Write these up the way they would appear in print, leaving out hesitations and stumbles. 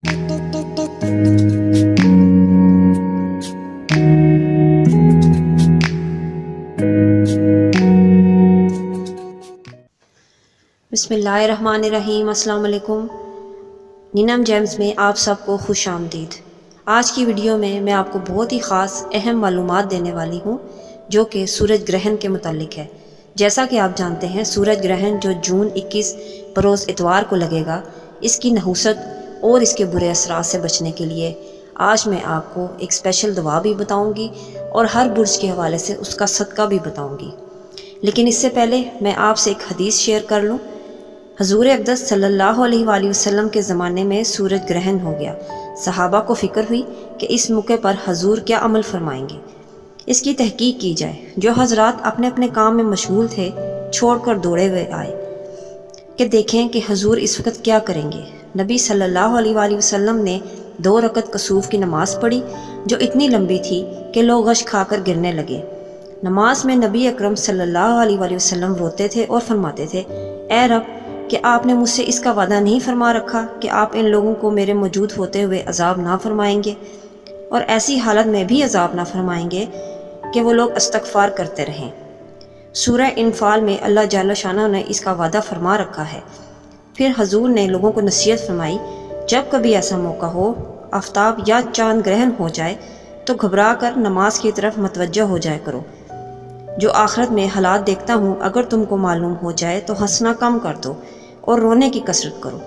बिस्मिल्लाहिर्रहमानिर्रहीम। अस्सलाम वालेकुम। नीनम जेम्स में आप सबको खुश आमदीद। आज की वीडियो में मैं आपको बहुत ही ख़ास अहम मालूमात देने वाली हूँ जो कि सूरज ग्रहण के मुतालिक है। जैसा कि आप जानते हैं, सूरज ग्रहण जो जून 21 बरोज़ इतवार को लगेगा, इसकी नहुसत और इसके बुरे असरात से बचने के लिए आज मैं आपको एक स्पेशल दुआ भी बताऊँगी और हर बुर्ज के हवाले से उसका सदका भी बताऊँगी। लेकिन इससे पहले मैं आपसे एक हदीस शेयर कर लूँ। हजूर अक़दस सल्लल्लाहु अलैहि वसल्लम के ज़माने में सूरज ग्रहण हो गया। सहाबा को फ़िक्र हुई कि इस मौके पर हजूर क्या अमल फरमाएंगे, इसकी तहकीक की जाए। जो हजरात अपने अपने काम में मशगूल थे छोड़कर दौड़े हुए आए कि देखें कि हजूर इस वक्त क्या करेंगे। नबी सल्लल्लाहु अलैहि वसल्लम ने 2 रकत कसूफ की नमाज़ पढ़ी जो इतनी लंबी थी कि लोग गश खाकर गिरने लगे। नमाज में नबी अकरम सल्लल्लाहु अलैहि वसल्लम रोते थे और फरमाते थे, ए रब, कि आपने मुझसे इसका वादा नहीं फरमा रखा कि आप इन लोगों को मेरे मौजूद होते हुए अजाब ना फरमाएंगे और ऐसी हालत में भी अजाब ना फरमाएंगे कि वो लोग इस्तग़फ़ार करते रहें। सूरह इनफाल में अल्लाह जल्ल शाना ने इसका वादा फरमा रखा है। फिर हजूर ने लोगों को नसीहत फरमाई, जब कभी ऐसा मौका हो, आफ्ताब या चांद ग्रहण हो जाए तो घबरा कर नमाज की तरफ मतवज्जह हो जाया करो। जो आखिरत में हालात देखता हूँ, अगर तुमको मालूम हो जाए तो हंसना कम कर दो और रोने की कसरत करो।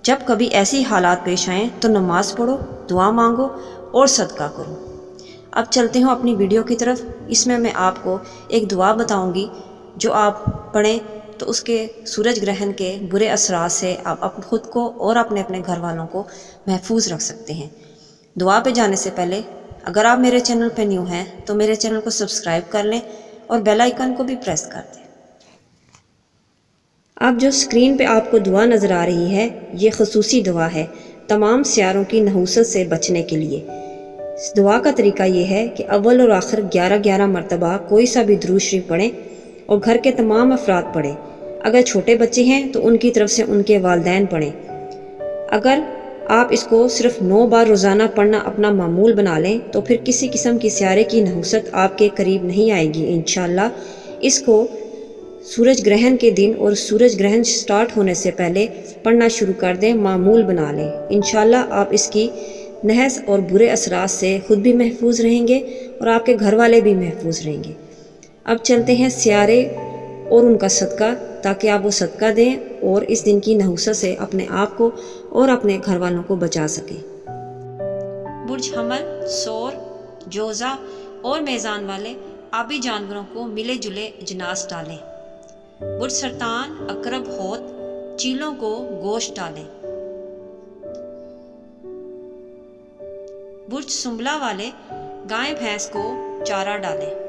जब कभी ऐसी हालात पेश आएँ तो नमाज पढ़ो, दुआ मांगो और सदका करो। अब चलते हैं अपनी वीडियो की तरफ। इसमें मैं आपको एक दुआ बताऊंगी जो आप पढ़ें तो उसके सूरज ग्रहण के बुरे असरात से आप खुद को और अपने अपने घर वालों को महफूज रख सकते हैं। दुआ पे जाने से पहले अगर आप मेरे चैनल पे न्यू हैं तो मेरे चैनल को सब्सक्राइब कर लें और बेल आइकन को भी प्रेस कर दें। अब जो स्क्रीन पे आपको दुआ नज़र आ रही है, ये खसूसी दुआ है तमाम सियारों की नहुसत से बचने के लिए। इस दुआ का तरीका ये है कि अव्वल और आखिर 11-11 मरतबा कोई सा भी दुरूद शरीफ पढ़ें और घर के तमाम अफराद पढ़ें। अगर छोटे बच्चे हैं तो उनकी तरफ से उनके वालिदैन पढ़ें। अगर आप इसको सिर्फ 9 बार रोज़ाना पढ़ना अपना मामूल बना लें तो फिर किसी किस्म की सियारे की नहुसत आपके करीब नहीं आएगी इंशाअल्लाह। इसको सूरज ग्रहण के दिन और सूरज ग्रहण स्टार्ट होने से पहले पढ़ना शुरू कर दें, मामूल बना लें। इंशाअल्लाह आप इसकी नहस और बुरे असरात से खुद भी महफूज रहेंगे और आपके घर वाले भी महफूज रहेंगे। अब चलते हैं सियारे और उनका सदका, ताकि आप वो सदका दें और इस दिन की नहुसत से अपने आप को और अपने घर वालों को बचा सकें। बुर्ज हमल, सौर, जोज़ा और मेज़ान वाले आबी जानवरों को मिले जुले अजनास डालें। बुर्ज सरतान, अकरब, होत, चीलों को गोश्त डालें। बुर्ज सुंबला वाले गाय भैंस को चारा डालें।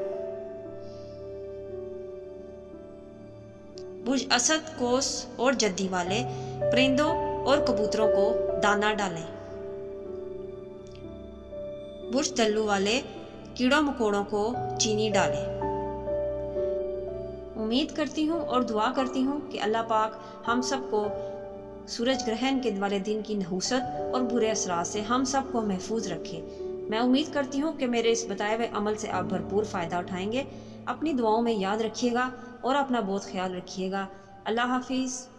बुर्ज असद, कोस और जद्दी वाले परिंदों और कबूतरों को दाना डालें। बुर्ज तल्लू वाले कीड़ों मकोड़ों को चीनी डालें। उम्मीद करती हूँ और दुआ करती हूँ कि अल्लाह पाक हम सबको सूरज ग्रहण के वाले दिन की नहुसत और बुरे असरात से हम सबको महफूज रखे। मैं उम्मीद करती हूँ कि मेरे इस बताए हुए अमल से आप भरपूर फ़ायदा उठाएंगे। अपनी दुआओं में याद रखिएगा और अपना बहुत ख्याल रखिएगा। अल्लाह हाफिज़।